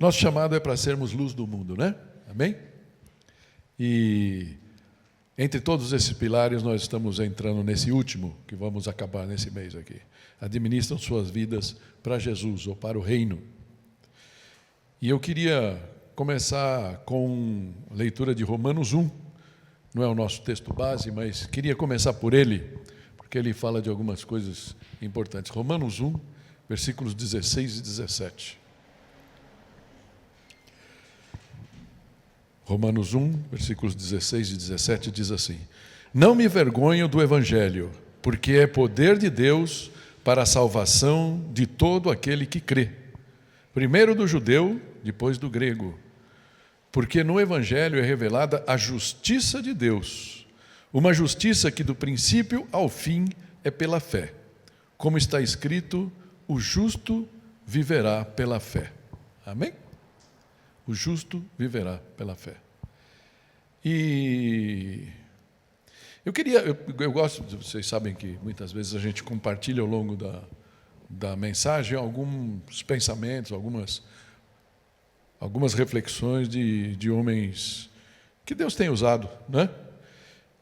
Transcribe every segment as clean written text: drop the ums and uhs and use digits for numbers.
Nosso chamado é para sermos luz do mundo, né? Amém? E entre todos esses pilares, nós estamos entrando nesse último, que vamos acabar nesse mês aqui. Administram suas vidas para Jesus, ou para o reino. E eu queria começar com a leitura de Romanos 1. Não é o nosso texto base, mas queria começar por ele, porque ele fala de algumas coisas importantes. Romanos 1, versículos 16 e 17. Romanos 1, versículos 16 e 17 diz assim: Não me vergonho do Evangelho, porque é poder de Deus para a salvação de todo aquele que crê. Primeiro do judeu, depois do grego. Porque no Evangelho é revelada a justiça de Deus, uma justiça que do princípio ao fim é pela fé. Como está escrito, o justo viverá pela fé. Amém? O justo viverá pela fé. E eu gosto, vocês sabem que muitas vezes a gente compartilha ao longo da mensagem alguns pensamentos, algumas reflexões de homens que Deus tem usado, né?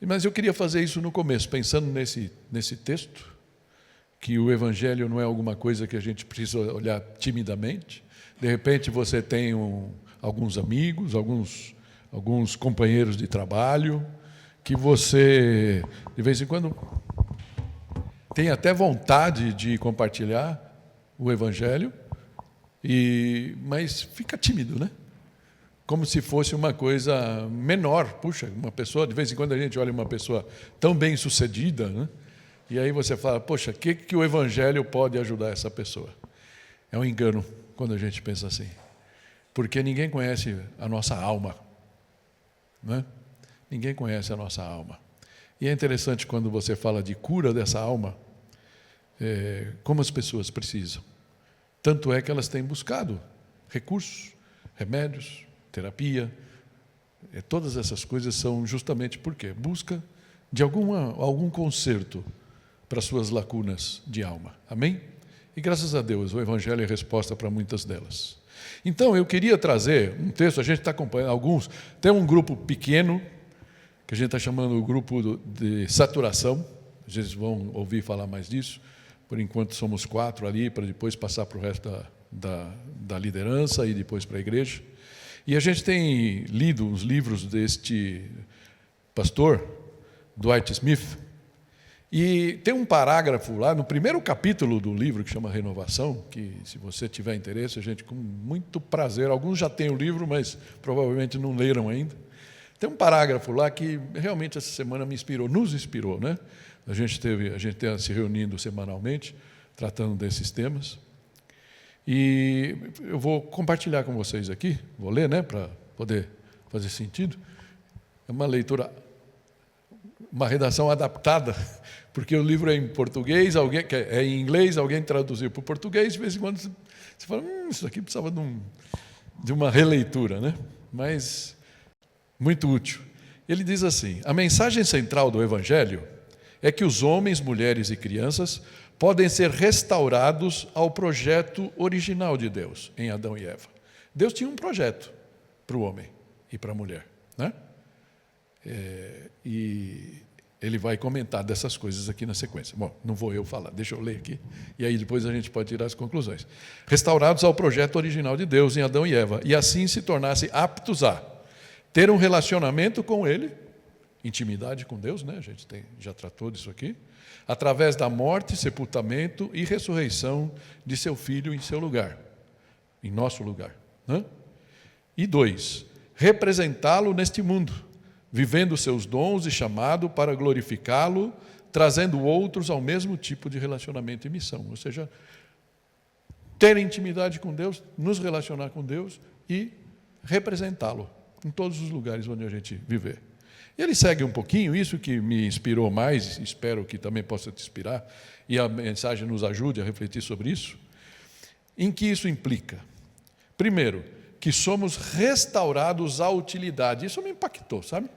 Mas eu queria fazer isso no começo, pensando nesse texto, que o Evangelho não é alguma coisa que a gente precisa olhar timidamente. De repente você tem alguns amigos, alguns companheiros de trabalho, que você, de vez em quando, tem até vontade de compartilhar o Evangelho, mas fica tímido, né? Como se fosse uma coisa menor. Puxa, uma pessoa, de vez em quando a gente olha uma pessoa tão bem sucedida, né? E aí você fala, poxa, o que o Evangelho pode ajudar essa pessoa? É um engano quando a gente pensa assim. Porque ninguém conhece a nossa alma, né? Ninguém conhece a nossa alma. E é interessante quando você fala de cura dessa alma, como as pessoas precisam. Tanto é que elas têm buscado recursos, remédios, terapia. Todas essas coisas são justamente porque busca de algum conserto para suas lacunas de alma. Amém? E graças a Deus, o Evangelho é resposta para muitas delas. Então, eu queria trazer um texto, a gente está acompanhando alguns, tem um grupo pequeno, que a gente está chamando o grupo de saturação, vocês vão ouvir falar mais disso, por enquanto somos 4 ali, para depois passar para o resto da liderança e depois para a igreja. E a gente tem lido uns livros deste pastor, Dwight Smith, e tem um parágrafo lá, no primeiro capítulo do livro, que chama Renovação, que se você tiver interesse, a gente com muito prazer, alguns já têm o livro, mas provavelmente não leram ainda. Tem um parágrafo lá que realmente essa semana nos inspirou, né? A gente está se reunindo semanalmente, tratando desses temas. E eu vou compartilhar com vocês aqui, vou ler, né, para poder fazer sentido. É uma leitura, uma redação adaptada, porque o livro é em português, é em inglês, alguém traduziu para o português, de vez em quando você fala, isso aqui precisava de uma releitura, né? Mas muito útil. Ele diz assim: a mensagem central do Evangelho é que os homens, mulheres e crianças podem ser restaurados ao projeto original de Deus, em Adão e Eva. Deus tinha um projeto para o homem e para a mulher, né? E ele vai comentar dessas coisas aqui na sequência. Bom, não vou eu falar, deixa eu ler aqui, e aí depois a gente pode tirar as conclusões. Restaurados ao projeto original de Deus em Adão e Eva, e assim se tornassem aptos a ter um relacionamento com Ele, intimidade com Deus, né? A gente já tratou disso aqui, através da morte, sepultamento e ressurreição de seu Filho em seu lugar, em nosso lugar, né? E 2, representá-lo neste mundo, vivendo seus dons e chamado para glorificá-lo, trazendo outros ao mesmo tipo de relacionamento e missão. Ou seja, ter intimidade com Deus, nos relacionar com Deus e representá-lo em todos os lugares onde a gente viver. E ele segue um pouquinho, isso que me inspirou mais, espero que também possa te inspirar, e a mensagem nos ajude a refletir sobre isso. Em que isso implica? Primeiro, que somos restaurados à utilidade. Isso me impactou, sabe?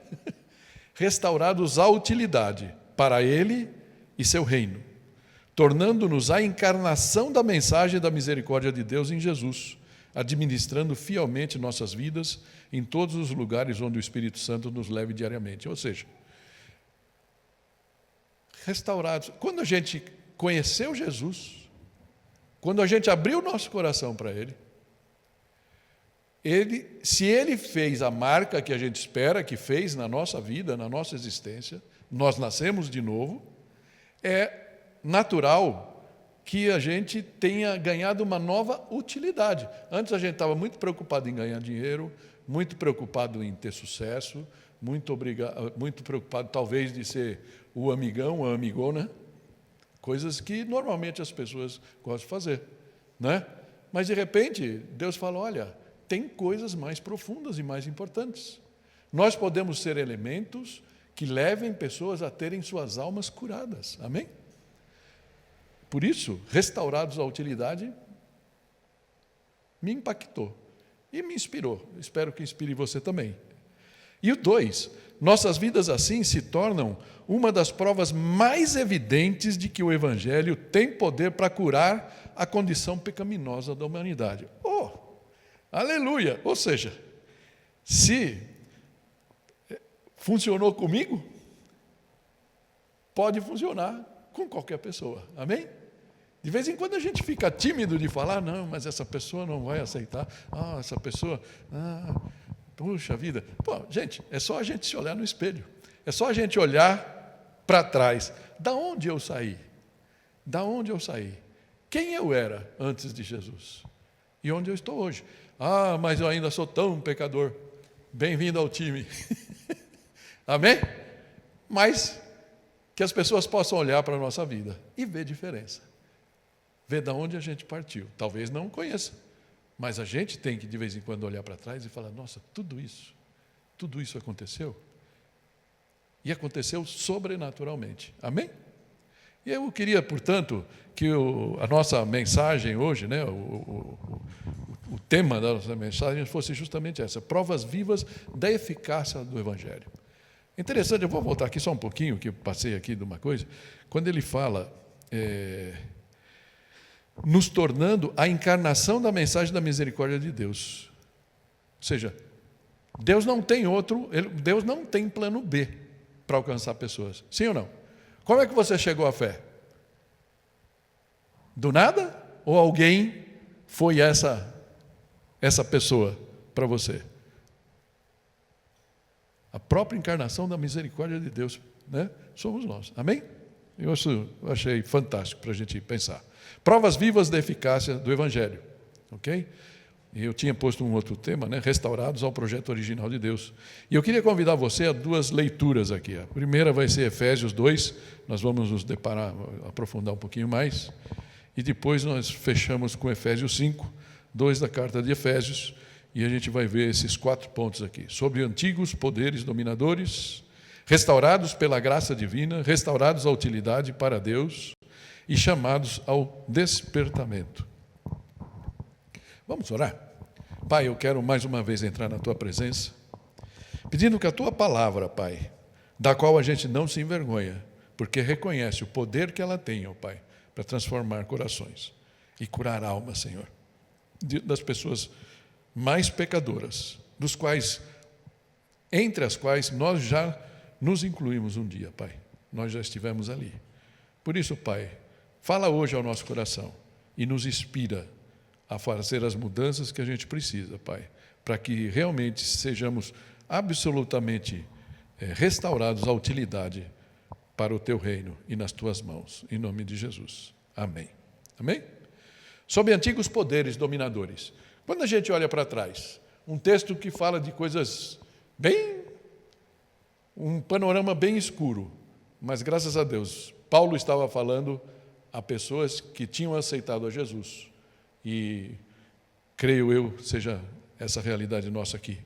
Restaurados à utilidade para Ele e seu reino, tornando-nos a encarnação da mensagem da misericórdia de Deus em Jesus, administrando fielmente nossas vidas em todos os lugares onde o Espírito Santo nos leve diariamente. Ou seja, restaurados. Quando a gente conheceu Jesus, quando a gente abriu o nosso coração para Ele, se Ele fez a marca que a gente espera que fez na nossa vida, na nossa existência, nós nascemos de novo, é natural que a gente tenha ganhado uma nova utilidade. Antes a gente estava muito preocupado em ganhar dinheiro, muito preocupado em ter sucesso, muito preocupado talvez de ser o amigão, a amigona, coisas que normalmente as pessoas gostam de fazer, né? Mas de repente Deus fala, olha, tem coisas mais profundas e mais importantes. Nós podemos ser elementos que levem pessoas a terem suas almas curadas, amém? Por isso, restaurados à utilidade, me impactou e me inspirou. Espero que inspire você também. E o 2, nossas vidas assim se tornam uma das provas mais evidentes de que o Evangelho tem poder para curar a condição pecaminosa da humanidade. Oh, aleluia! Ou seja, se funcionou comigo, pode funcionar com qualquer pessoa, amém? De vez em quando a gente fica tímido de falar, não, mas essa pessoa não vai aceitar, essa pessoa, puxa vida. Pô, gente, é só a gente se olhar no espelho, é só a gente olhar para trás. Da onde eu saí? Da onde eu saí? Quem eu era antes de Jesus? E onde eu estou hoje? Mas eu ainda sou tão pecador. Bem-vindo ao time. Amém? Mas que as pessoas possam olhar para a nossa vida e ver diferença. Ver de onde a gente partiu. Talvez não conheça, mas a gente tem que de vez em quando olhar para trás e falar, nossa, tudo isso aconteceu? E aconteceu sobrenaturalmente. Amém? E eu queria, portanto, que a nossa mensagem hoje, né, o tema da nossa mensagem fosse justamente essa, provas vivas da eficácia do Evangelho. Interessante, eu vou voltar aqui só um pouquinho, que eu passei aqui de uma coisa, quando ele fala, nos tornando a encarnação da mensagem da misericórdia de Deus. Ou seja, Deus não tem plano B para alcançar pessoas. Sim ou não? Como é que você chegou à fé? Do nada? Ou alguém foi essa pessoa para você? A própria encarnação da misericórdia de Deus, né? Somos nós. Amém? Eu achei fantástico para a gente pensar. Provas vivas da eficácia do Evangelho. Ok? E eu tinha posto um outro tema, né? Restaurados ao projeto original de Deus. E eu queria convidar você a 2 leituras aqui. A primeira vai ser Efésios 2, nós vamos nos deparar, aprofundar um pouquinho mais. E depois nós fechamos com Efésios 5, 2 da carta de Efésios, e a gente vai ver esses 4 pontos aqui. Sobre antigos poderes dominadores, restaurados pela graça divina, restaurados à utilidade para Deus e chamados ao despertamento. Vamos orar? Pai, eu quero mais uma vez entrar na Tua presença, pedindo que a Tua palavra, Pai, da qual a gente não se envergonha, porque reconhece o poder que ela tem, ó Pai, para transformar corações e curar almas, Senhor, das pessoas mais pecadoras, entre as quais nós já nos incluímos um dia, Pai. Nós já estivemos ali. Por isso, Pai, fala hoje ao nosso coração e nos inspira a fazer as mudanças que a gente precisa, Pai, para que realmente sejamos absolutamente restaurados à utilidade para o Teu reino e nas Tuas mãos, em nome de Jesus. Amém. Amém? Sobre antigos poderes dominadores. Quando a gente olha para trás, um texto que fala de coisas um panorama bem escuro, mas graças a Deus, Paulo estava falando a pessoas que tinham aceitado a Jesus. E creio eu seja essa realidade nossa aqui.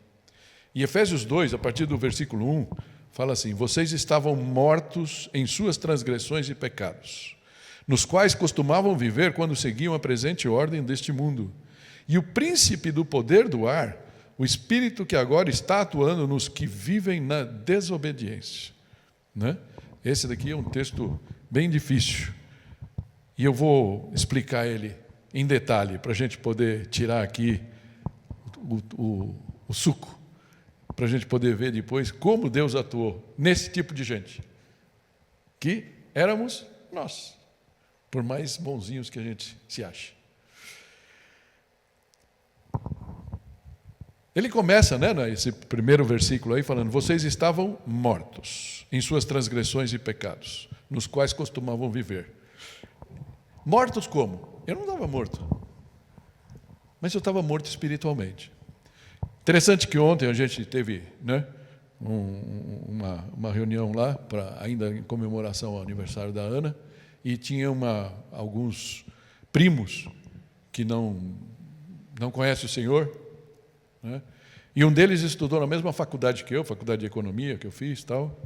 E Efésios 2, a partir do versículo 1, fala assim: vocês estavam mortos em suas transgressões e pecados, nos quais costumavam viver quando seguiam a presente ordem deste mundo. E o príncipe do poder do ar, o espírito que agora está atuando nos que vivem na desobediência. Né? Esse daqui é um texto bem difícil. E eu vou explicar ele em detalhe, para a gente poder tirar aqui o suco, para a gente poder ver depois como Deus atuou nesse tipo de gente, que éramos nós, por mais bonzinhos que a gente se ache. Ele começa, nesse primeiro versículo aí, falando: vocês estavam mortos em suas transgressões e pecados, nos quais costumavam viver. Mortos como? Eu não estava morto, mas eu estava morto espiritualmente. Interessante que ontem a gente teve uma reunião lá, ainda em comemoração ao aniversário da Ana, e tinha alguns primos que não conhecem o Senhor, e um deles estudou na mesma faculdade que eu, faculdade de economia que eu fiz, tal.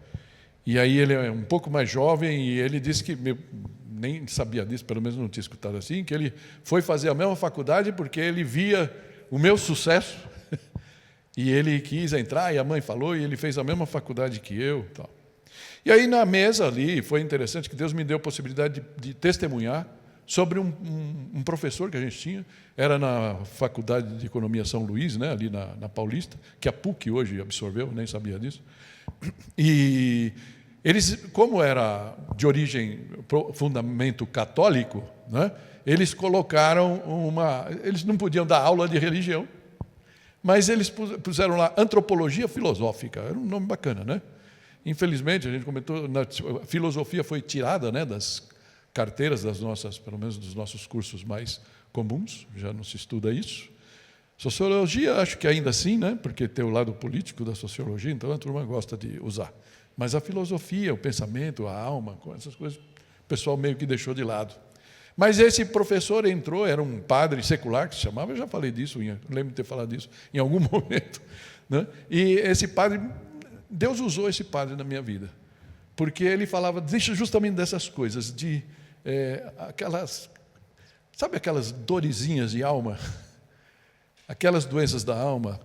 E aí ele é um pouco mais jovem e ele disse que nem sabia disso, pelo menos não tinha escutado assim, que ele foi fazer a mesma faculdade porque ele via o meu sucesso e ele quis entrar, e a mãe falou, e ele fez a mesma faculdade que eu, tal. E aí na mesa ali foi interessante que Deus me deu a possibilidade de testemunhar sobre um professor que a gente tinha. Era na Faculdade de Economia São Luís, ali na Paulista, que a PUC hoje absorveu, nem sabia disso. E eles, como era de origem, fundamento católico, eles colocaram eles não podiam dar aula de religião, mas eles puseram lá antropologia filosófica. Era um nome bacana, Infelizmente, a gente comentou, a filosofia foi tirada, das carteiras das nossas, pelo menos dos nossos cursos mais comuns, já não se estuda isso. Sociologia, acho que ainda assim, porque tem o lado político da sociologia, então a turma gosta de usar. Mas a filosofia, o pensamento, a alma, essas coisas, o pessoal meio que deixou de lado. Mas esse professor entrou, era um padre secular que se chamava, eu já falei disso, lembro de ter falado disso em algum momento. E esse padre, Deus usou esse padre na minha vida, porque ele falava justamente dessas coisas, sabe aquelas dorezinhas de alma, aquelas doenças da alma,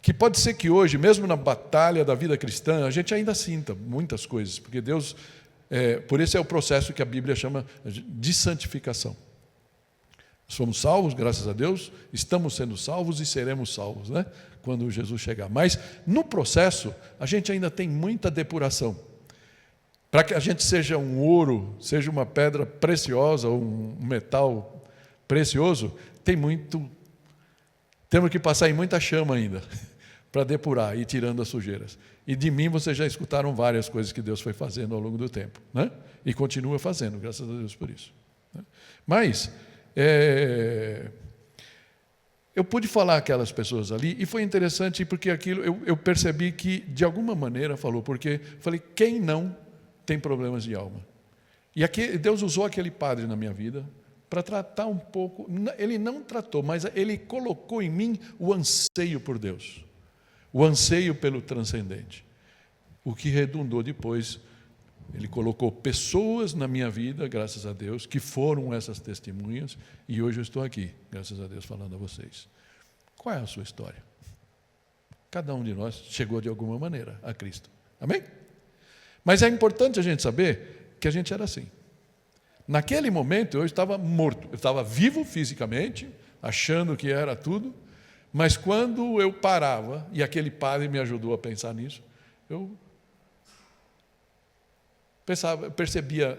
que pode ser que hoje, mesmo na batalha da vida cristã, a gente ainda sinta muitas coisas, porque Deus, por esse é o processo que a Bíblia chama de santificação. Somos salvos, graças a Deus, estamos sendo salvos e seremos salvos, quando Jesus chegar. Mas, no processo, a gente ainda tem muita depuração. Para que a gente seja um ouro, seja uma pedra preciosa, ou um metal precioso, temos que passar em muita chama ainda, para depurar e ir tirando as sujeiras. E de mim vocês já escutaram várias coisas que Deus foi fazendo ao longo do tempo, e continua fazendo, graças a Deus por isso. Mas, eu pude falar aquelas pessoas ali, e foi interessante porque aquilo eu percebi que, de alguma maneira, porque falei, quem não tem problemas de alma? E aqui, Deus usou aquele padre na minha vida para tratar um pouco. Ele não tratou, mas ele colocou em mim o anseio por Deus, o anseio pelo transcendente, o que redundou depois. Ele colocou pessoas na minha vida, graças a Deus, que foram essas testemunhas, e hoje eu estou aqui, graças a Deus, falando a vocês. Qual é a sua história? Cada um de nós chegou de alguma maneira a Cristo. Amém? Mas é importante a gente saber que a gente era assim. Naquele momento eu estava morto, eu estava vivo fisicamente, achando que era tudo, mas quando eu parava, e aquele padre me ajudou a pensar nisso, eu percebia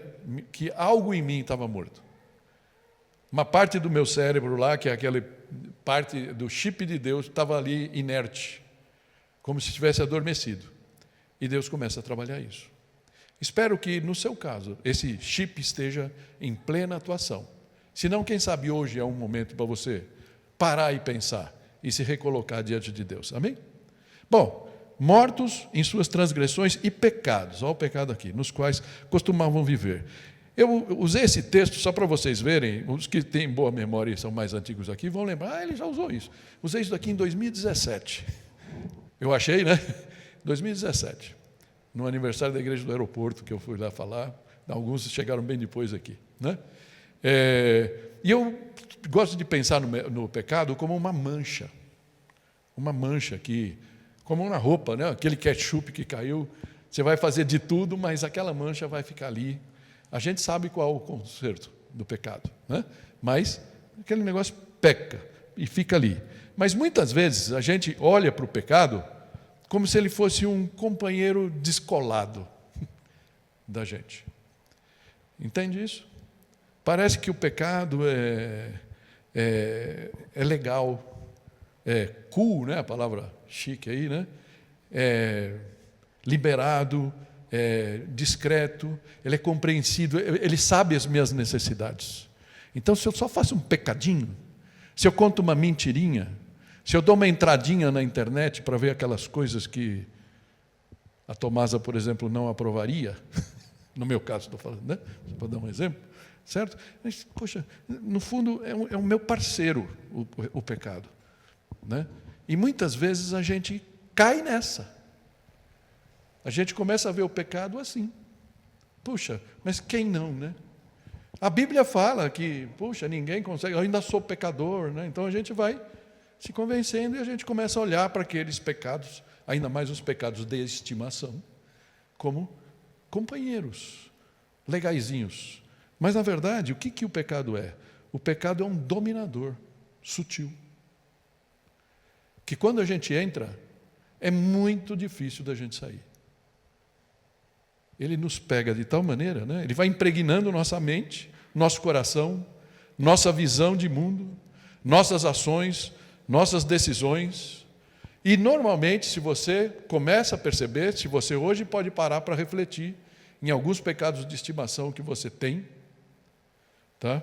que algo em mim estava morto. Uma parte do meu cérebro lá, que é aquela parte do chip de Deus, estava ali inerte, como se estivesse adormecido. E Deus começa a trabalhar isso. Espero que, no seu caso, esse chip esteja em plena atuação. Senão, quem sabe hoje é um momento para você parar e pensar e se recolocar diante de Deus. Amém? Bom, mortos em suas transgressões e pecados, olha o pecado aqui, nos quais costumavam viver. Eu usei esse texto só para vocês verem, os que têm boa memória e são mais antigos aqui vão lembrar, ele já usou isso. Usei isso daqui em 2017. Eu achei, 2017, no aniversário da igreja do aeroporto, que eu fui lá falar, alguns chegaram bem depois aqui. E eu gosto de pensar no pecado como uma mancha que, como na roupa, aquele ketchup que caiu, você vai fazer de tudo, mas aquela mancha vai ficar ali. A gente sabe qual é o conserto do pecado, mas aquele negócio peca, e fica ali. Mas muitas vezes a gente olha para o pecado como se ele fosse um companheiro descolado da gente. Entende isso? Parece que o pecado é legal, é cool, né? A palavra chique aí, né? É liberado, é discreto, ele é compreensivo, ele sabe as minhas necessidades. Então, se eu só faço um pecadinho, se eu conto uma mentirinha, se eu dou uma entradinha na internet para ver aquelas coisas que a Tomasa, por exemplo, não aprovaria, no meu caso estou falando, né? Só para dar um exemplo, certo? Mas, poxa, no fundo é o meu parceiro o pecado, né? E muitas vezes a gente cai nessa. A gente começa a ver o pecado assim. Puxa, mas quem não, né? A Bíblia fala que, puxa, ninguém consegue, eu ainda sou pecador, né? Então a gente vai se convencendo e a gente começa a olhar para aqueles pecados, ainda mais os pecados de estimação, como companheiros, legaizinhos. Mas, na verdade, o que o pecado é? O pecado é um dominador sutil. Que quando a gente entra, é muito difícil da gente sair. Ele nos pega de tal maneira, né? Ele vai impregnando nossa mente, nosso coração, nossa visão de mundo, nossas ações, nossas decisões. E, normalmente, se você começa a perceber, se você hoje pode parar para refletir em alguns pecados de estimação que você tem, tá?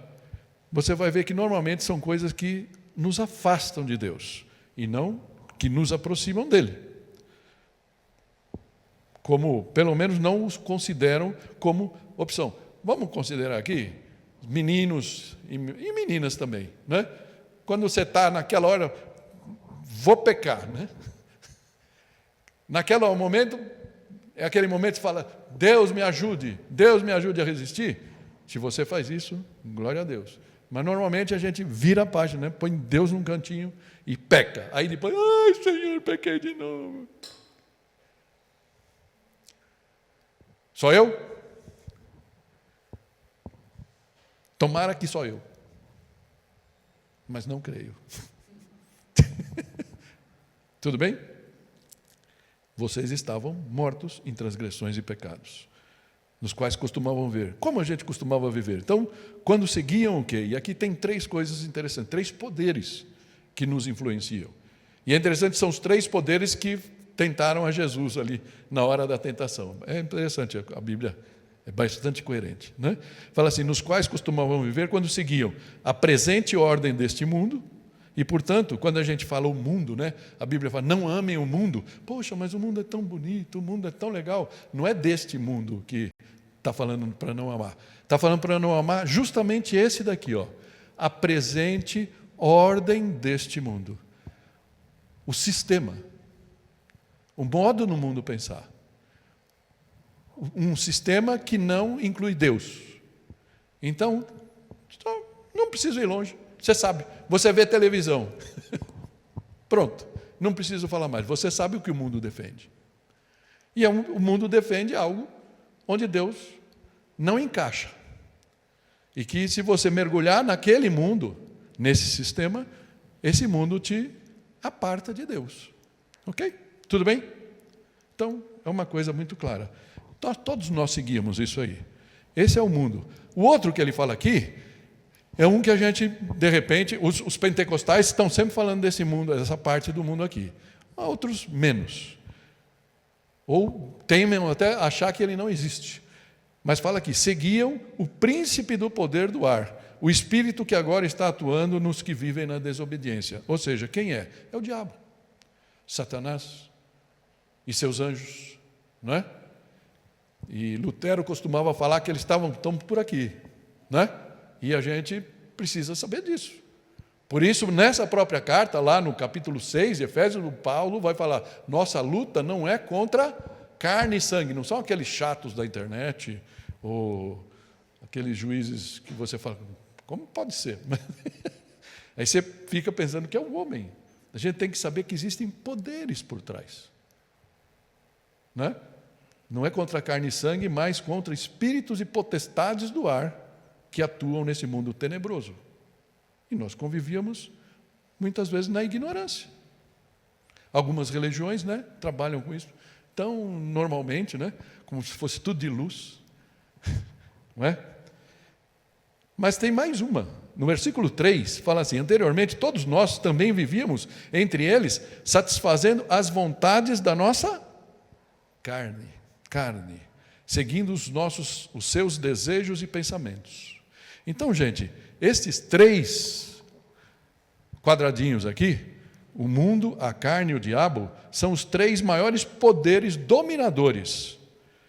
Você vai ver que, normalmente, são coisas que nos afastam de Deus e não que nos aproximam dele. Como, pelo menos, não os consideram como opção. Vamos considerar aqui meninos e meninas também, né? Quando você está naquela hora, vou pecar, né? Naquele momento, é aquele momento que você fala, Deus me ajude a resistir. Se você faz isso, glória a Deus. Mas normalmente a gente vira a página, né? Põe Deus num cantinho e peca. Aí depois, ai Senhor, pequei de novo. Só eu? Tomara que só eu. Mas não creio. Tudo bem? Vocês estavam mortos em transgressões e pecados, nos quais costumavam viver. Como a gente costumava viver? Então, quando seguiam o quê? E aqui tem 3 coisas interessantes, 3 poderes que nos influenciam. E é interessante, são os 3 poderes que tentaram a Jesus ali na hora da tentação. É interessante, a Bíblia é bastante coerente, né? Fala assim, nos quais costumavam viver quando seguiam a presente ordem deste mundo. E, portanto, quando a gente fala o mundo, né, a Bíblia fala, não amem o mundo. Poxa, mas o mundo é tão bonito, o mundo é tão legal. Não é deste mundo que está falando para não amar. Está falando para não amar justamente esse daqui, ó, a presente ordem deste mundo. O sistema, o modo no mundo pensar. Um sistema que não inclui Deus. Então, não precisa ir longe. Você sabe, você vê televisão. Pronto, não preciso falar mais. Você sabe o que o mundo defende. E o mundo defende algo onde Deus não encaixa. E que se você mergulhar naquele mundo, nesse sistema, esse mundo te aparta de Deus. Ok? Tudo bem? Então, é uma coisa muito clara. Todos nós seguimos isso aí. Esse é o mundo. O outro que ele fala aqui é um que a gente, de repente, os pentecostais estão sempre falando desse mundo, dessa parte do mundo aqui. Outros menos. Ou temem até achar que ele não existe. Mas fala aqui, seguiam o príncipe do poder do ar, o espírito que agora está atuando nos que vivem na desobediência. Ou seja, quem é? É o diabo. Satanás e seus anjos, não é? E Lutero costumava falar que eles estão por aqui, né? E a gente precisa saber disso. Por isso, nessa própria carta, lá no capítulo 6 de Efésios, o Paulo vai falar, nossa luta não é contra carne e sangue, não são aqueles chatos da internet, ou aqueles juízes que você fala, como pode ser? Aí você fica pensando que é o homem. A gente tem que saber que existem poderes por trás. Né? Não é contra carne e sangue, mas contra espíritos e potestades do ar, que atuam nesse mundo tenebroso. E nós convivíamos Muitas vezes na ignorância. Algumas religiões, né, trabalham com isso tão normalmente, né, como se fosse tudo de luz. Não é? Mas tem mais uma. No versículo 3, fala assim: anteriormente todos nós também vivíamos entre eles, satisfazendo as vontades da nossa carne, seguindo os seus desejos e pensamentos. Então, gente, estes 3 quadradinhos aqui, o mundo, a carne e o diabo, são os 3 maiores poderes dominadores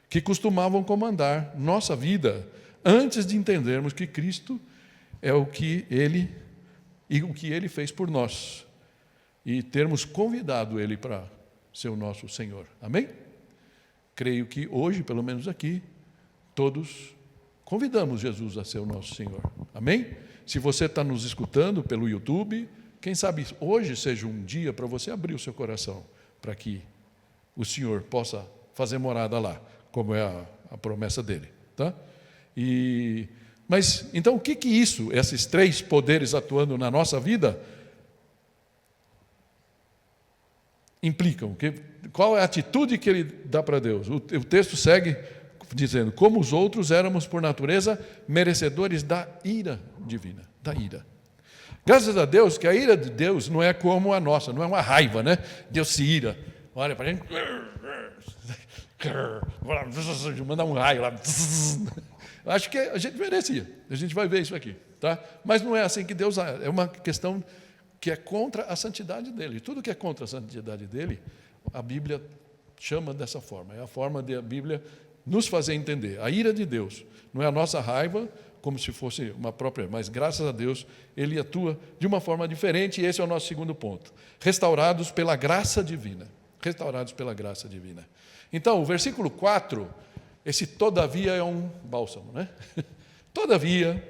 que costumavam comandar nossa vida antes de entendermos que Cristo é o que Ele fez por nós e termos convidado Ele para ser o nosso Senhor. Amém? Creio que hoje, pelo menos aqui, todos convidamos Jesus a ser o nosso Senhor. Amém? Se você está nos escutando pelo YouTube, quem sabe hoje seja um dia para você abrir o seu coração para que o Senhor possa fazer morada lá, como é a promessa dele. Tá? Mas, então, o que esses 3 poderes atuando na nossa vida implicam? Qual é a atitude que ele dá para Deus? O texto segue dizendo: como os outros éramos por natureza merecedores da ira divina, da ira. Graças a Deus que a ira de Deus não é como a nossa, não é uma raiva, né? Deus se ira, olha para a gente, mandar um raio lá. Acho que a gente merecia, a gente vai ver isso aqui, tá? Mas não é assim que Deus é uma questão que é contra a santidade dele. Tudo que é contra a santidade dele, a Bíblia chama dessa forma. É a forma da Bíblia nos fazer entender. A ira de Deus não é a nossa raiva, como se fosse uma própria, mas graças a Deus Ele atua de uma forma diferente, e esse é o nosso segundo ponto. Restaurados pela graça divina. Restaurados pela graça divina. Então, o versículo 4, esse todavia é um bálsamo, né? Todavia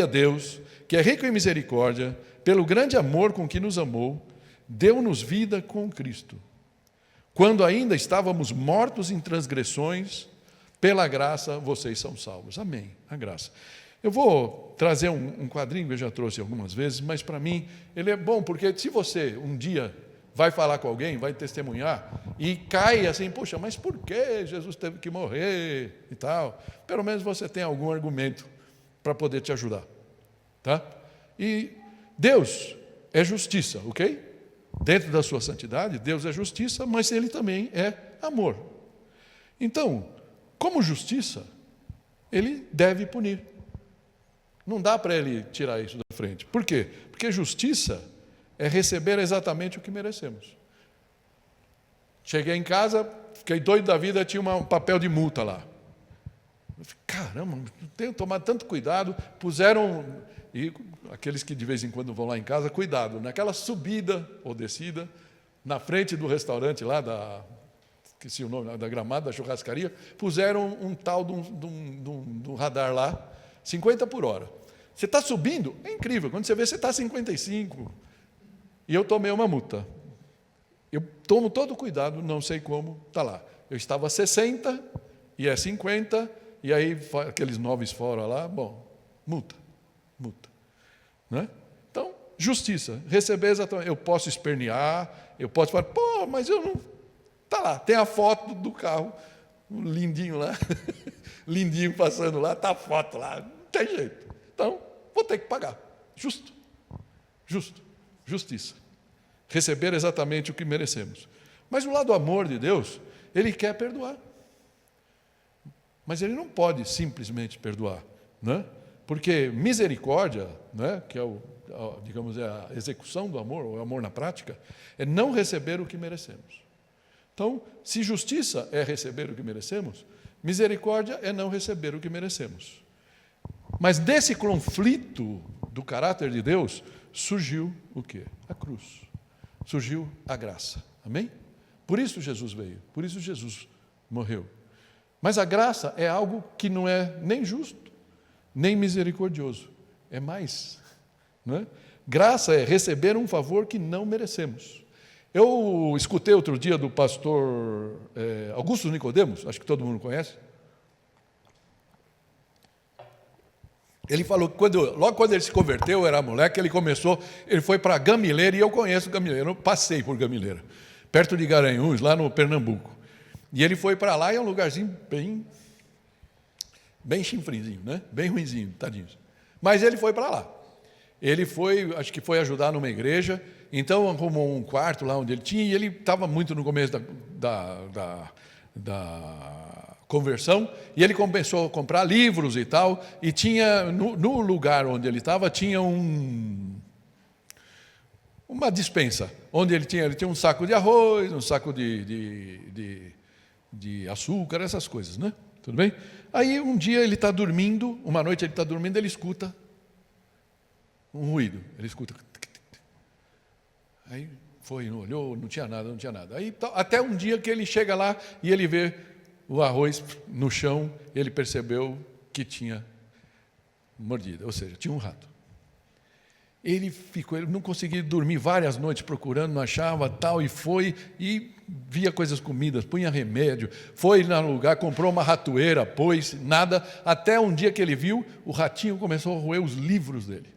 Deus, que é rico em misericórdia, pelo grande amor com que nos amou, deu-nos vida com Cristo. Quando ainda estávamos mortos em transgressões, pela graça vocês são salvos. Amém, a graça. Eu vou trazer um quadrinho que eu já trouxe algumas vezes, mas para mim ele é bom, porque se você um dia vai falar com alguém, vai testemunhar, e cai assim, poxa, mas por que Jesus teve que morrer e tal? Pelo menos você tem algum argumento para poder te ajudar. Tá? E Deus é justiça, ok? Dentro da sua santidade, Deus é justiça, mas Ele também é amor. Então, como justiça, Ele deve punir. Não dá para Ele tirar isso da frente. Por quê? Porque justiça é receber exatamente o que merecemos. Cheguei em casa, fiquei doido da vida, tinha um papel de multa lá. Eu falei, caramba, tenho tomado tanto cuidado, puseram, e aqueles que de vez em quando vão lá em casa, cuidado, naquela subida ou descida, na frente do restaurante lá, esqueci o nome, da Gramada, da churrascaria, puseram um tal de um radar lá, 50 por hora. Você está subindo, é incrível, quando você vê, você está a 55, e eu tomei uma multa. Eu tomo todo cuidado, não sei como, está lá. Eu estava a 60, e é 50, e aí aqueles 9 fora lá, bom, multa. Né? Então, justiça, receber exatamente. Eu posso espernear, eu posso falar, pô, mas eu não. Está lá, tem a foto do carro, um lindinho lá, lindinho passando lá, está a foto lá, não tem jeito. Então, vou ter que pagar. Justo, justiça. Receber exatamente o que merecemos. Mas o lado amor de Deus, Ele quer perdoar. Mas Ele não pode simplesmente perdoar, né? Porque misericórdia, né, que é digamos, é a execução do amor, ou o amor na prática, é não receber o que merecemos. Então, se justiça é receber o que merecemos, misericórdia é não receber o que merecemos. Mas desse conflito do caráter de Deus, surgiu o quê? A cruz. Surgiu a graça. Amém? Por isso Jesus veio, por isso Jesus morreu. Mas a graça é algo que não é nem justo, nem misericordioso. É mais. Não é? Graça é receber um favor que não merecemos. Eu escutei outro dia do pastor Augusto Nicodemos, acho que todo mundo conhece. Ele falou que logo quando ele se converteu, era moleque, ele foi para Gamileira, e eu conheço Gamileira, eu passei por Gamileira, perto de Garanhuns, lá no Pernambuco. E ele foi para lá, e é um lugarzinho bem chinfrinzinho, né? Bem ruinzinho, tadinho. Mas ele foi para lá. Ele foi, acho que foi ajudar numa igreja, então arrumou um quarto lá onde ele tinha, e ele estava muito no começo da conversão, e ele começou a comprar livros e tal, e tinha, no lugar onde ele estava, tinha uma despensa, onde ele tinha um saco de arroz, um saco de açúcar, essas coisas, né? Tudo bem? Aí um dia ele está dormindo, uma noite ele está dormindo, ele escuta um ruído, ele escuta. Aí foi, olhou, não tinha nada. Aí, até um dia que ele chega lá e ele vê o arroz no chão, ele percebeu que tinha mordida, ou seja, tinha um rato. Ele não conseguia dormir várias noites procurando, não achava, tal, e foi, e via coisas comidas, punha remédio, foi lá no lugar, comprou uma ratoeira, pôs, nada, até um dia que ele viu, o ratinho começou a roer os livros dele.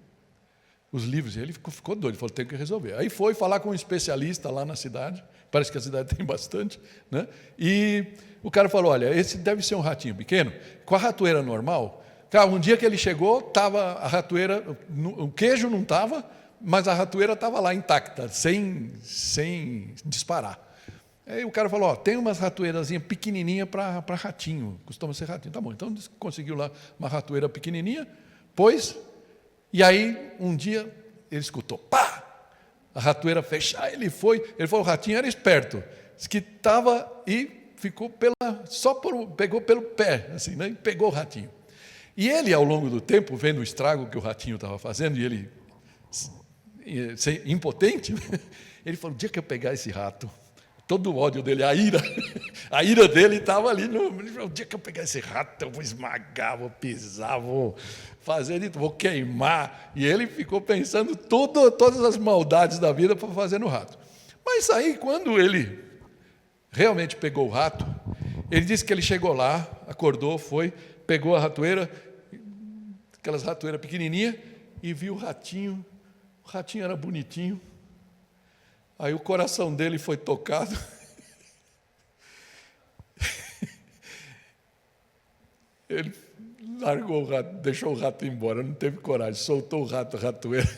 Os livros, e ele ficou doido, falou, tem que resolver. Aí foi falar com um especialista lá na cidade, parece que a cidade tem bastante, né? E o cara falou, olha, esse deve ser um ratinho pequeno, com a ratoeira normal. Cara, um dia que ele chegou, estava a ratoeira, o queijo não estava, mas a ratoeira estava lá intacta, sem disparar. Aí o cara falou, ó, tem umas ratoeirazinhas pequenininhas para ratinho, costuma ser ratinho. Tá bom, então conseguiu lá uma ratoeira pequenininha, pôs. E aí, um dia, ele escutou, pá! A ratoeira fechar, o ratinho era esperto, disse que estava e ficou pegou pelo pé, assim, né? E pegou o ratinho. E ele, ao longo do tempo, vendo o estrago que o ratinho estava fazendo, e ele, impotente, ele falou, o dia que eu pegar esse rato, todo o ódio dele, a ira dele estava ali, o dia que eu pegar esse rato, eu vou esmagar, vou pisar, vou fazer, vou queimar. E ele ficou pensando todas as maldades da vida para fazer no rato. Mas aí, quando ele realmente pegou o rato, ele disse que ele chegou lá, acordou, pegou a ratoeira, aquelas ratoeiras pequenininhas, e viu o ratinho era bonitinho. Aí o coração dele foi tocado. Ele largou o rato, deixou o rato embora, não teve coragem, soltou o rato, a ratoeira.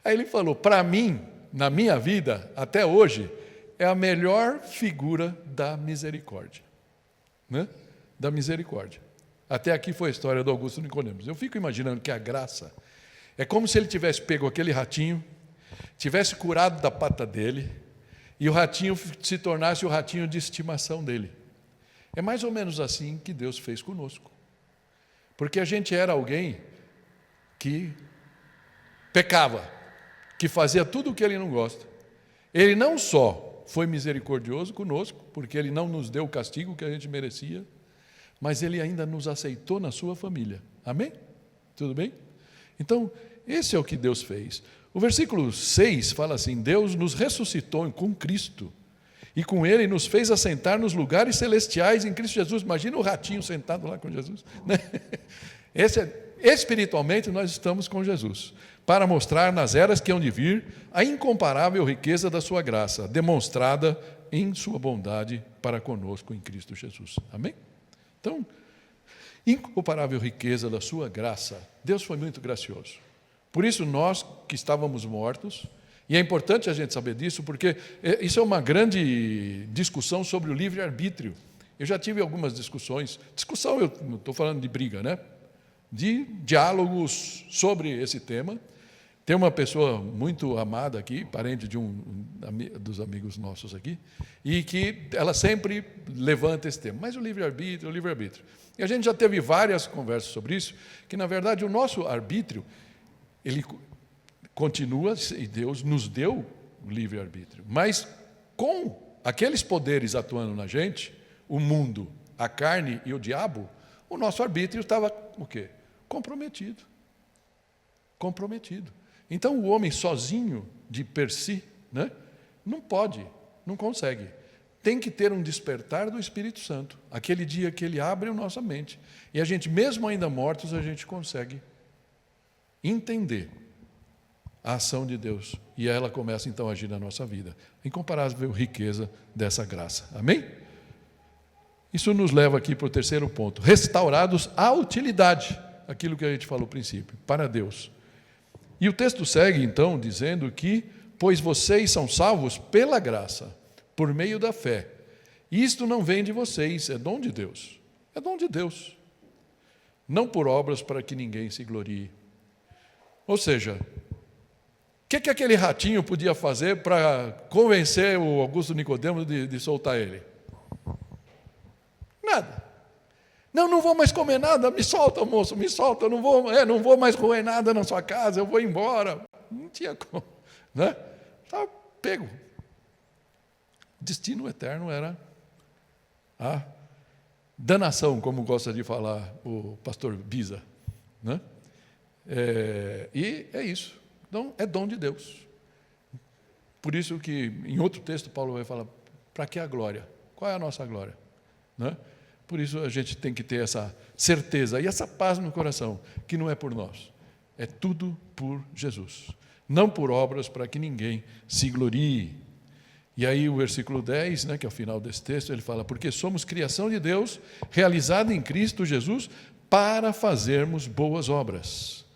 Aí ele falou, para mim, na minha vida, até hoje, é a melhor figura da misericórdia. Né? Da misericórdia. Até aqui foi a história do Augusto Nicodemos. Eu fico imaginando que a graça é como se ele tivesse pego aquele ratinho, tivesse curado da pata dele, e o ratinho se tornasse o ratinho de estimação dele. É mais ou menos assim que Deus fez conosco. Porque a gente era alguém que pecava, que fazia tudo o que ele não gosta. Ele não só foi misericordioso conosco, porque ele não nos deu o castigo que a gente merecia, mas ele ainda nos aceitou na sua família. Amém? Tudo bem? Então, esse é o que Deus fez. O versículo 6 fala assim, Deus nos ressuscitou com Cristo, e com Ele nos fez assentar nos lugares celestiais em Cristo Jesus. Imagina o ratinho sentado lá com Jesus. Né? Espiritualmente, nós estamos com Jesus, para mostrar nas eras que hão de vir a incomparável riqueza da sua graça, demonstrada em sua bondade para conosco em Cristo Jesus. Amém? Então, incomparável riqueza da sua graça. Deus foi muito gracioso. Por isso, nós que estávamos mortos, e é importante a gente saber disso, porque isso é uma grande discussão sobre o livre-arbítrio. Eu já tive algumas discussões, eu não estou falando de briga, né? De diálogos sobre esse tema. Tem uma pessoa muito amada aqui, parente de dos amigos nossos aqui, e que ela sempre levanta esse tema. Mas o livre-arbítrio. E a gente já teve várias conversas sobre isso, que na verdade o nosso arbítrio, ele continua, e Deus nos deu o livre-arbítrio, mas com aqueles poderes atuando na gente, o mundo, a carne e o diabo, o nosso arbítrio estava o quê? Comprometido. Então o homem sozinho, de per si, né, não pode, não consegue. tem que ter um despertar do Espírito Santo. Aquele dia que Ele abre a nossa mente. E a gente, mesmo ainda mortos, a gente consegue entender a ação de Deus. E ela começa então a agir na nossa vida. Incomparável riqueza dessa graça. Amém? Isso nos leva aqui para o terceiro ponto. Restaurados à utilidade. Aquilo que a gente falou no princípio. Para Deus. E o texto segue então dizendo que, pois vocês são salvos pela graça, por meio da fé. Isto não vem de vocês, é dom de Deus. É dom de Deus. Não por obras para que ninguém se glorie. Ou seja, o que aquele ratinho podia fazer para convencer o Augusto Nicodemo de soltar ele? Nada. Não vou mais comer nada, me solta, moço, me solta, eu não vou mais comer nada na sua casa, eu vou embora. Não tinha como, né? Estava pego. O destino eterno era a danação, como gosta de falar o pastor Biza, né? E é isso. Então, é dom de Deus. Por isso que, em outro texto, Paulo vai falar, para que a glória? Qual é a nossa glória? Né? Por isso, a gente tem que ter essa certeza e essa paz no coração, que não é por nós. É tudo por Jesus. Não por obras para que ninguém se glorie. E aí o versículo 10, né, que é o final desse texto, ele fala, porque somos criação de Deus, realizada em Cristo Jesus, para fazermos boas obras,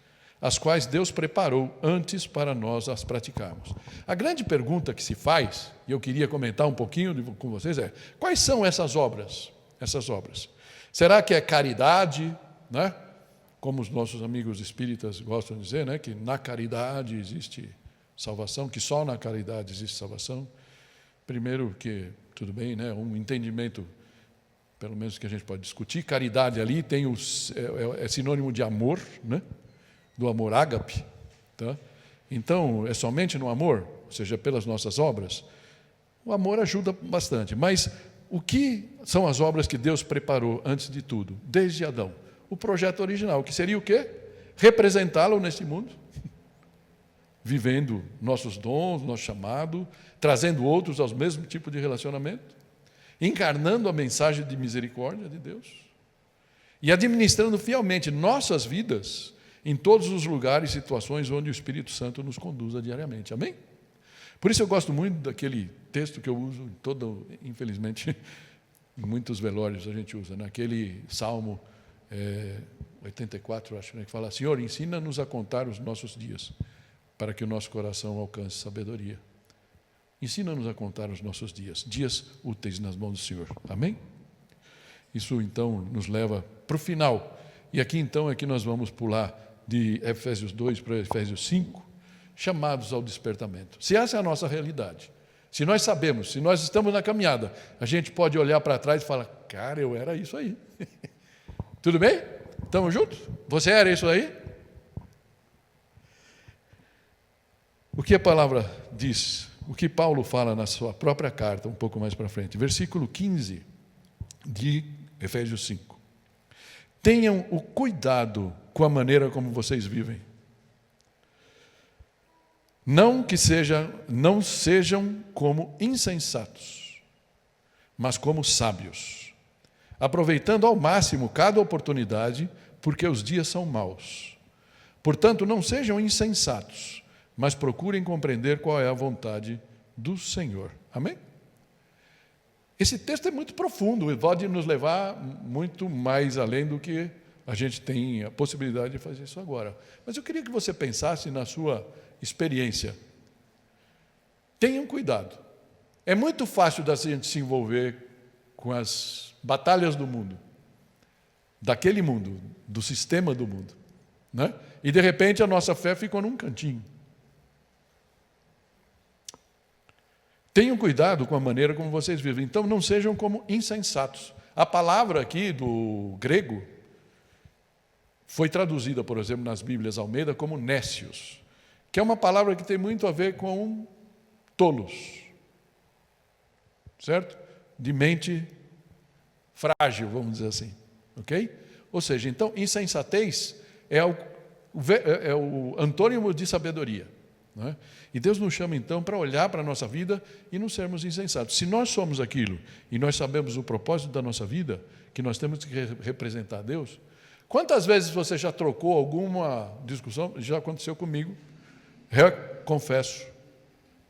as quais Deus preparou antes para nós as praticarmos. A grande pergunta que se faz, e eu queria comentar um pouquinho com vocês, é: quais são essas obras? Essas obras. Será que é caridade, né? Como os nossos amigos espíritas gostam de dizer, né? Que na caridade existe salvação, que só na caridade existe salvação? Primeiro que, tudo bem, né? Um entendimento, pelo menos que a gente pode discutir, caridade ali tem é sinônimo de amor, né? Do amor ágape, tá? Então, é somente no amor, ou seja, pelas nossas obras. O amor ajuda bastante, mas o que são as obras que Deus preparou antes de tudo, desde Adão? O projeto original, que seria o quê? Representá-lo nesse mundo, vivendo nossos dons, nosso chamado, trazendo outros ao mesmo tipo de relacionamento, encarnando a mensagem de misericórdia de Deus e administrando fielmente nossas vidas em todos os lugares e situações onde o Espírito Santo nos conduza diariamente. Amém? Por isso eu gosto muito daquele texto que eu uso infelizmente, em muitos velórios a gente usa, naquele Salmo 84, acho, né, que fala: Senhor, ensina-nos a contar os nossos dias, para que o nosso coração alcance sabedoria. Ensina-nos a contar os nossos dias, dias úteis nas mãos do Senhor. Amém? Isso então nos leva para o final. E aqui então é que nós vamos pular de Efésios 2 para Efésios 5, chamados ao despertamento. Se essa é a nossa realidade, se nós sabemos, se nós estamos na caminhada, a gente pode olhar para trás e falar: cara, eu era isso aí. Tudo bem? Estamos juntos? Você era isso aí? O que a palavra diz? O que Paulo fala na sua própria carta, um pouco mais para frente, versículo 15 de Efésios 5. Tenham o cuidado com a maneira como vocês vivem. Não sejam como insensatos, mas como sábios, aproveitando ao máximo cada oportunidade, porque os dias são maus. Portanto, não sejam insensatos, mas procurem compreender qual é a vontade do Senhor. Amém? Esse texto é muito profundo e pode nos levar muito mais além do que a gente tem a possibilidade de fazer isso agora. Mas eu queria que você pensasse na sua experiência. Tenham cuidado. É muito fácil da gente se envolver com as batalhas do mundo, daquele mundo, do sistema do mundo, né? E de repente a nossa fé ficou num cantinho. Tenham cuidado com a maneira como vocês vivem. Então não sejam como insensatos. A palavra aqui do grego foi traduzida, por exemplo, nas Bíblias Almeida como nécios, que é uma palavra que tem muito a ver com tolos, certo? De mente frágil, vamos dizer assim, ok? Ou seja, então, insensatez é o antônimo de sabedoria. não é? E Deus nos chama então para olhar para a nossa vida e não sermos insensatos. Se nós somos aquilo e nós sabemos o propósito da nossa vida, que nós temos que representar Deus, quantas vezes você já trocou alguma discussão? Já aconteceu comigo. Confesso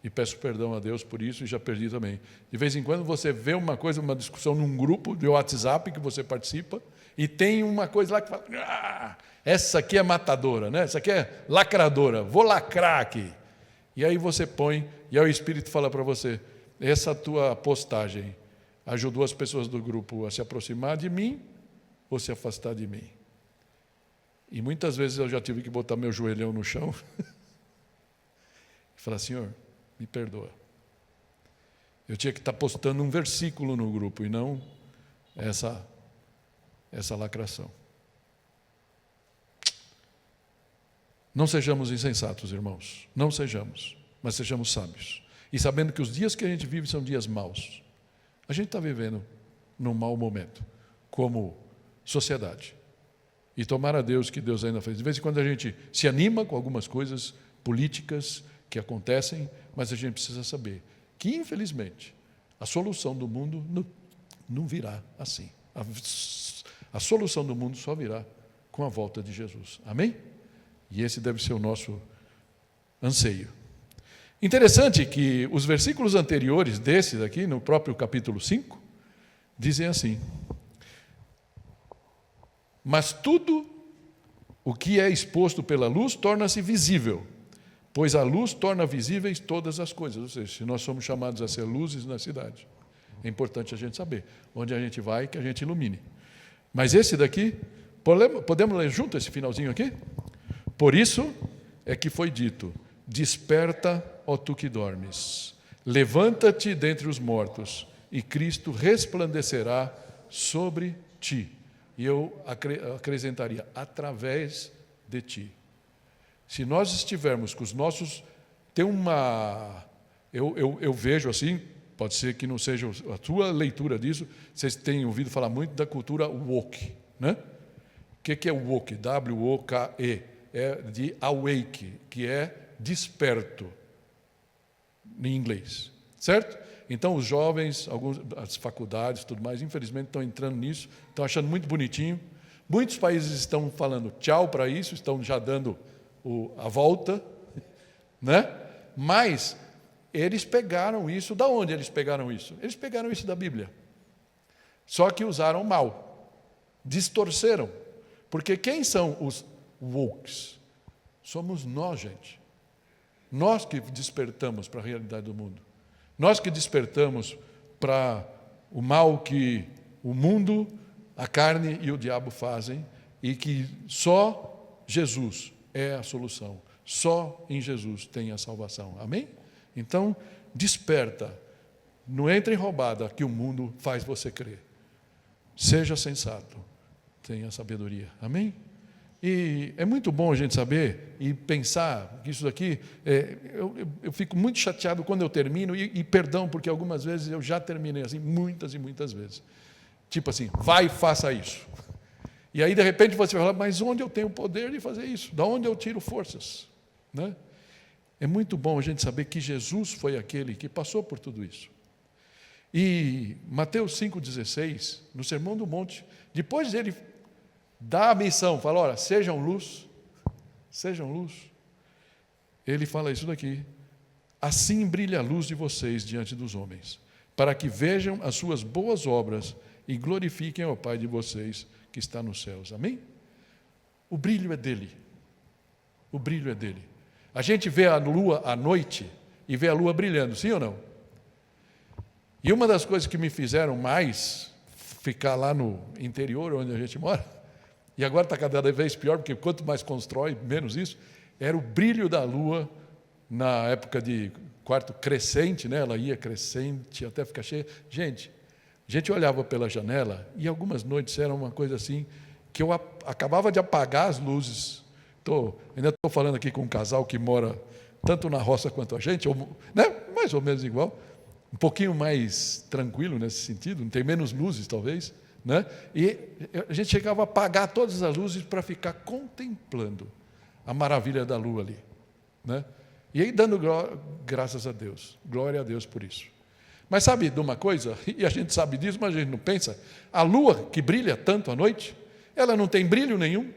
e peço perdão a Deus por isso, e já perdi também. De vez em quando você vê uma coisa, uma discussão num grupo de WhatsApp que você participa, e tem uma coisa lá que fala, essa aqui é matadora, né? Essa aqui é lacradora, vou lacrar aqui. E aí você põe, e aí o Espírito fala para você, essa tua postagem ajudou as pessoas do grupo a se aproximar de mim ou se afastar de mim? E muitas vezes eu já tive que botar meu joelhão no chão e falar, Senhor, me perdoa. Eu tinha que estar postando um versículo no grupo e não essa lacração. Não sejamos insensatos, irmãos. Não sejamos, mas sejamos sábios. E sabendo que os dias que a gente vive são dias maus. A gente está vivendo num mau momento, como sociedade. E tomara a Deus que Deus ainda fez. De vez em quando a gente se anima com algumas coisas políticas que acontecem, mas a gente precisa saber que, infelizmente, a solução do mundo não virá assim. A solução do mundo só virá com a volta de Jesus. Amém? E esse deve ser o nosso anseio. Interessante que os versículos anteriores desses aqui, no próprio capítulo 5, dizem assim: mas tudo o que é exposto pela luz torna-se visível, pois a luz torna visíveis todas as coisas. Ou seja, se nós somos chamados a ser luzes na cidade, é importante a gente saber onde a gente vai, que a gente ilumine. Mas esse daqui, podemos ler junto esse finalzinho aqui? Por isso é que foi dito, desperta, ó tu que dormes, levanta-te dentre os mortos, e Cristo resplandecerá sobre ti. E eu acrescentaria, através de ti. Se nós estivermos com os nossos... Tem uma... Eu vejo assim, pode ser que não seja a tua leitura disso, vocês têm ouvido falar muito da cultura woke, né? O que é woke? W-O-K-E. É de awake, que é desperto, em inglês, certo? Então, os jovens, as faculdades, tudo mais, infelizmente estão entrando nisso, estão achando muito bonitinho. Muitos países estão falando tchau para isso, estão já dando a volta, né? Mas eles pegaram isso, da onde eles pegaram isso? Eles pegaram isso da Bíblia. Só que usaram mal, distorceram. Porque quem são os wokes? Somos nós, gente. Nós que despertamos para a realidade do mundo. Nós que despertamos para o mal que o mundo, a carne e o diabo fazem, e que só Jesus é a solução. Só em Jesus tem a salvação. Amém? Então, desperta. Não entre em roubada que o mundo faz você crer. Seja sensato. Tenha sabedoria. Amém? E é muito bom a gente saber e pensar que isso daqui... eu fico muito chateado quando eu termino, e perdão, porque algumas vezes eu já terminei assim, muitas e muitas vezes. Tipo assim, vai e faça isso. E aí, de repente, você vai falar, mas onde eu tenho o poder de fazer isso? Da onde eu tiro forças? Né? É muito bom a gente saber que Jesus foi aquele que passou por tudo isso. E Mateus 5,16, no Sermão do Monte, depois dele dar a missão, fala, olha, sejam luz, ele fala isso daqui: assim brilha a luz de vocês diante dos homens, para que vejam as suas boas obras e glorifiquem ao Pai de vocês que está nos céus. Amém? O brilho é dele. O brilho é dele. A gente vê a lua à noite e vê a lua brilhando, sim ou não? E uma das coisas que me fizeram mais ficar lá no interior, onde a gente mora, e agora está cada vez pior, porque quanto mais constrói, menos isso, era o brilho da lua na época de quarto crescente, né? Ela ia crescente até ficar cheia. Gente, a gente olhava pela janela e algumas noites era uma coisa assim, que eu acabava de apagar as luzes. Ainda estou falando aqui com um casal que mora tanto na roça quanto a gente, né? Mais ou menos igual, um pouquinho mais tranquilo nesse sentido, tem menos luzes talvez, né? E a gente chegava a apagar todas as luzes para ficar contemplando a maravilha da lua ali, né? E aí dando graças a Deus, glória a Deus por isso. Mas sabe de uma coisa, e a gente sabe disso, mas a gente não pensa, a lua que brilha tanto à noite, ela não tem brilho nenhum.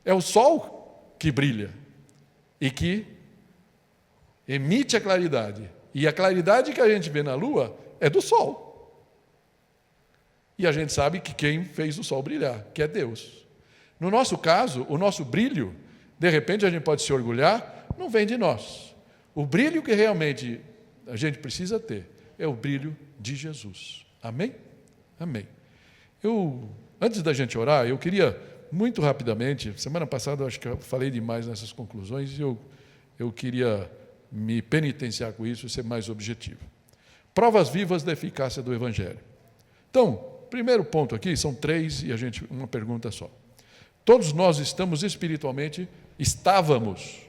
É o sol que brilha e que emite a claridade. E a claridade que a gente vê na lua é do sol. E a gente sabe que quem fez o sol brilhar, que é Deus. No nosso caso, o nosso brilho, de repente a gente pode se orgulhar, não vem de nós. O brilho que realmente a gente precisa ter é o brilho de Jesus. Amém? Amém. Antes da gente orar, eu queria, muito rapidamente, semana passada eu acho que eu falei demais nessas conclusões e eu queria me penitenciar com isso e ser mais objetivo. Provas vivas da eficácia do Evangelho. Então, primeiro ponto aqui, são 3 e uma pergunta só. Todos nós estávamos,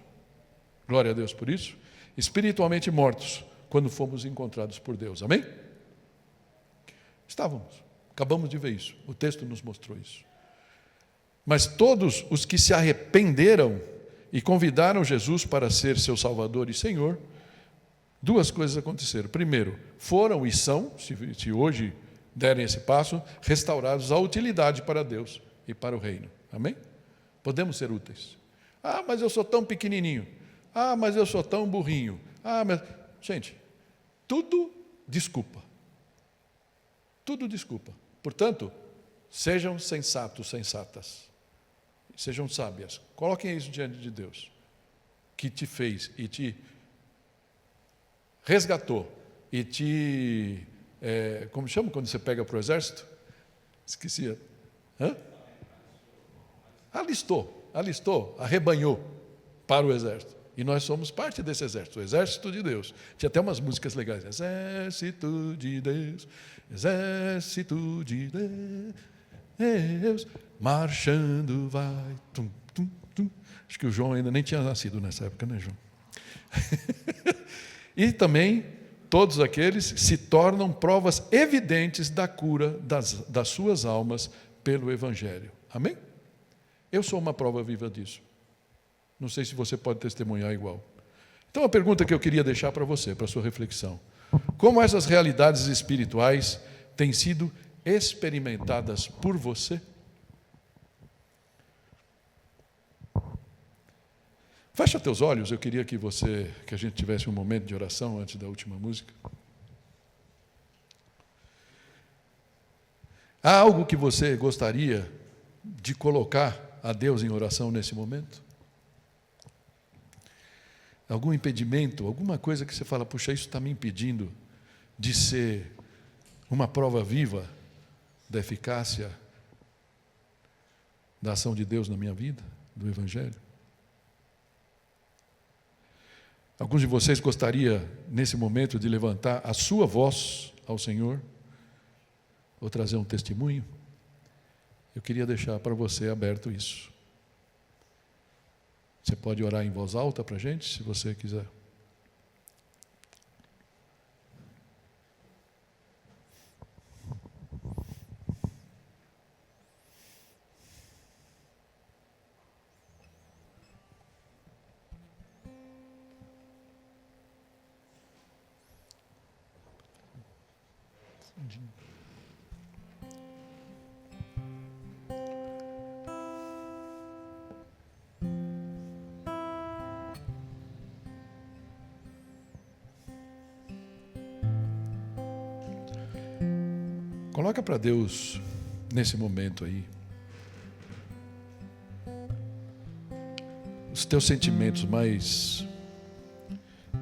glória a Deus por isso, espiritualmente mortos quando fomos encontrados por Deus. Amém? Estávamos. Acabamos de ver isso. O texto nos mostrou isso. Mas todos os que se arrependeram e convidaram Jesus para ser seu Salvador e Senhor, 2 coisas aconteceram. Primeiro, foram e são, se hoje derem esse passo, restaurados à utilidade para Deus e para o reino. Amém? Podemos ser úteis. Ah, mas eu sou tão pequenininho. Ah, mas eu sou tão burrinho. Ah, mas... Gente, tudo desculpa. Tudo desculpa. Portanto, sejam sensatos, sensatas. Sejam sábias. Coloquem isso diante de Deus, que te fez e te resgatou e te... como chama quando você pega para o exército? Esqueci. Alistou, arrebanhou para o exército. E nós somos parte desse exército, o exército de Deus. Tinha até umas músicas legais. Exército de Deus, exército de Deus, marchando vai. Tum, tum, tum. Acho que o João ainda nem tinha nascido nessa época, né, João? E também todos aqueles se tornam provas evidentes da cura das suas almas pelo Evangelho. Amém? Eu sou uma prova viva disso. Não sei se você pode testemunhar igual. Então, a pergunta que eu queria deixar para você, para a sua reflexão. Como essas realidades espirituais têm sido experimentadas por você? Fecha teus olhos, eu queria que a gente tivesse um momento de oração antes da última música. Há algo que você gostaria de colocar a Deus em oração nesse momento? Algum impedimento, alguma coisa que você fala, puxa, isso está me impedindo de ser uma prova viva da eficácia da ação de Deus na minha vida, do Evangelho? Alguns de vocês gostariam, nesse momento, de levantar a sua voz ao Senhor, ou trazer um testemunho? Eu queria deixar para você aberto isso. Você pode orar em voz alta para a gente, se você quiser. Coloca para Deus, nesse momento aí, os teus sentimentos mais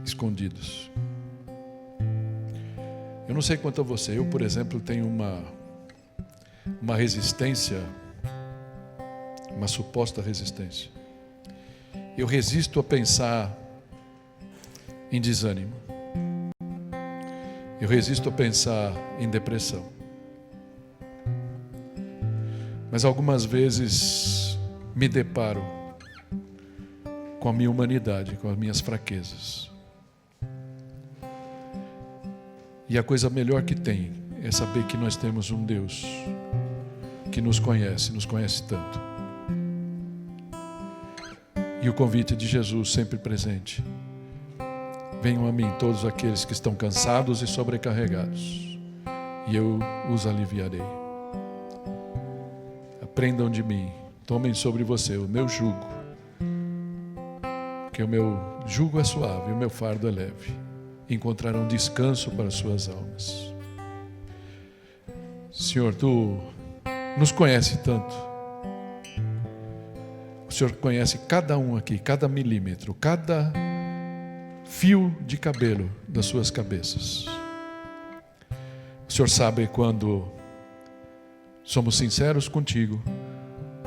escondidos. Eu não sei quanto a você, eu, por exemplo, tenho uma resistência, uma suposta resistência. Eu resisto a pensar em desânimo. Eu resisto a pensar em depressão. Mas algumas vezes me deparo com a minha humanidade, com as minhas fraquezas. E a coisa melhor que tem é saber que nós temos um Deus que nos conhece tanto. E o convite de Jesus sempre presente: venham a mim todos aqueles que estão cansados e sobrecarregados, e eu os aliviarei. Aprendam de mim, tomem sobre você o meu jugo, que o meu jugo é suave e o meu fardo é leve. Encontrarão descanso para suas almas. Senhor, Tu nos conhece tanto. O Senhor conhece cada um aqui, cada milímetro, cada fio de cabelo das suas cabeças. O Senhor sabe quando somos sinceros contigo,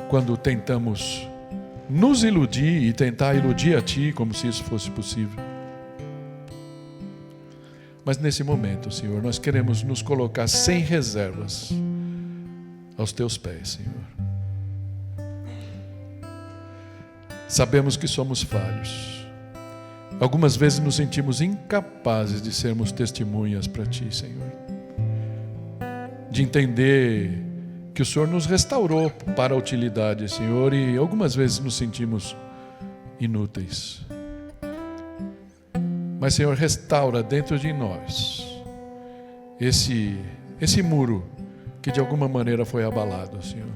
quando tentamos nos iludir e tentar iludir a Ti como se isso fosse possível. Mas nesse momento, Senhor, nós queremos nos colocar sem reservas aos Teus pés, Senhor. Sabemos que somos falhos. Algumas vezes nos sentimos incapazes de sermos testemunhas para Ti, Senhor. De entender que o Senhor nos restaurou para a utilidade, Senhor, e algumas vezes nos sentimos inúteis. Mas, Senhor, restaura dentro de nós esse muro que de alguma maneira foi abalado, Senhor.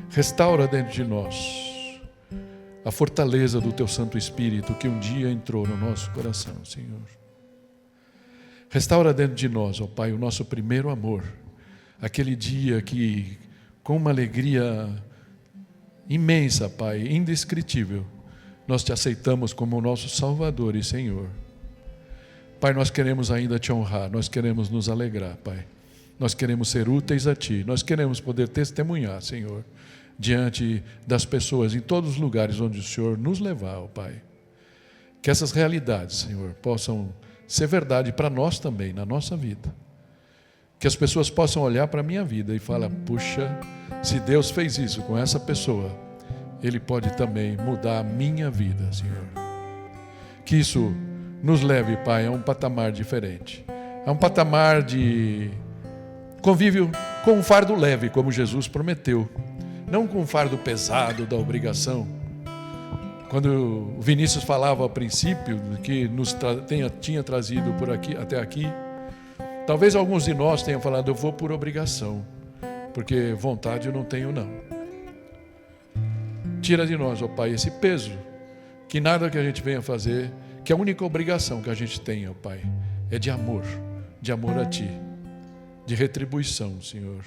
Restaura dentro de nós a fortaleza do Teu Santo Espírito que um dia entrou no nosso coração, Senhor. Restaura dentro de nós, ó Pai, o nosso primeiro amor. Aquele dia que, com uma alegria imensa, Pai, indescritível, nós Te aceitamos como o nosso Salvador e Senhor. Pai, nós queremos ainda Te honrar, nós queremos nos alegrar, Pai. Nós queremos ser úteis a Ti, nós queremos poder testemunhar, Senhor, diante das pessoas, em todos os lugares onde o Senhor nos levar, ó Pai. Que essas realidades, Senhor, possam ser verdade para nós também, na nossa vida. Que as pessoas possam olhar para a minha vida e falar: puxa, se Deus fez isso com essa pessoa, Ele pode também mudar a minha vida, Senhor. Que isso nos leve, Pai, a um patamar diferente. A um patamar de convívio com um fardo leve, como Jesus prometeu. Não com um fardo pesado da obrigação. Quando o Vinícius falava ao princípio que nos tinha trazido por aqui, até aqui, talvez alguns de nós tenham falado: eu vou por obrigação, porque vontade eu não tenho não. Tira de nós, ó Pai, esse peso, que nada que a gente venha fazer, que a única obrigação que a gente tem, ó Pai, é de amor a Ti, de retribuição, Senhor,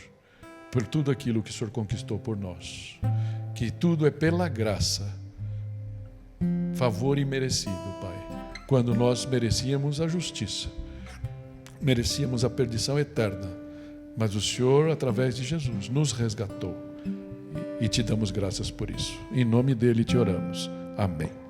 por tudo aquilo que o Senhor conquistou por nós. Que tudo é pela graça, favor imerecido, Pai, quando nós merecíamos a justiça, merecíamos a perdição eterna, mas o Senhor, através de Jesus, nos resgatou e Te damos graças por isso. Em nome dEle Te oramos. Amém.